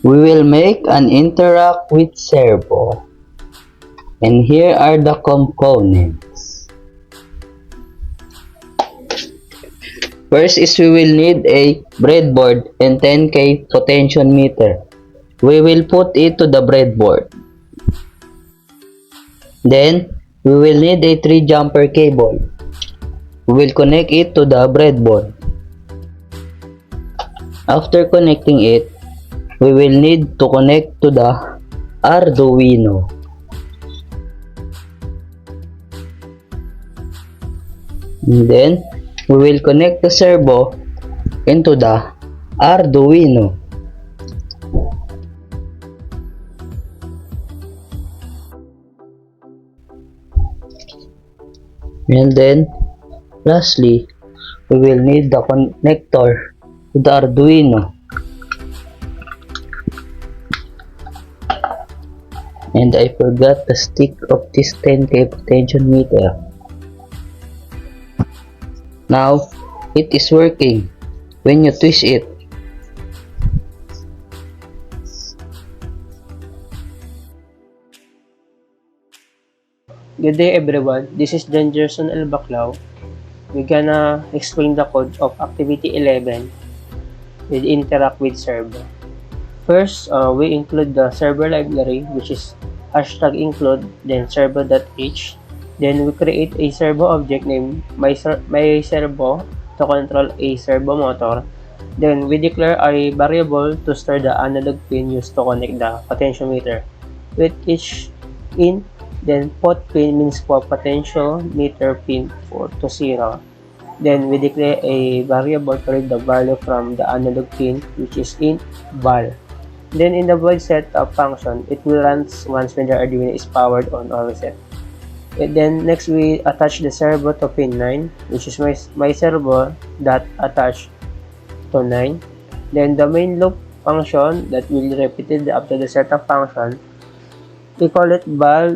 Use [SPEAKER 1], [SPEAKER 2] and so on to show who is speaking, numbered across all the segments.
[SPEAKER 1] We will make an interact with servo. And here are the components. First is we will need a breadboard and 10K potentiometer. We will put it to the breadboard. Then, we will need a 3 jumper cable. We will connect it to the breadboard. After connecting it, we will need to connect to the Arduino. And then, we will connect the servo into the Arduino. And then, lastly, we will need the connector to the Arduino. And I forgot the stick of this 10K potentiometer. Now, it is working when you twist it.
[SPEAKER 2] Good day everyone, this is John Gerson L. Baclao. We're gonna explain the code of activity 11 with interact with servo. First, we include the server library, which is #include, then servo.h. Then we create a servo object named myServo to control a servo motor. Then we declare a variable to store the analog pin used to connect the potentiometer. With each in, then pot pin means for potentiometer pin 4 to 0. Then we declare a variable to read the value from the analog pin, which is int val. Then in the void setup function, it will run once when the Arduino is powered on or reset. And then next we attach the servo to pin 9, which is myServo dot attach to 9. Then the main loop function that will repeated after the setup function, we call it val,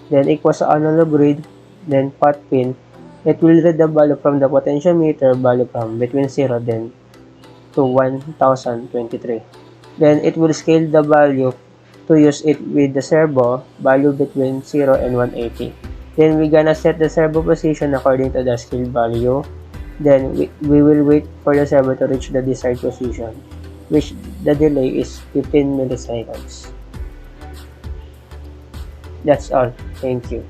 [SPEAKER 2] then equals to analog read, then pot pin. It will read the value from the potentiometer value from between 0 then to 1023. Then it will scale the value to use it with the servo value between 0 and 180. Then we're gonna set the servo position according to the scale value. Then we will wait for the servo to reach the desired position, which the delay is 15 milliseconds. That's all. Thank you.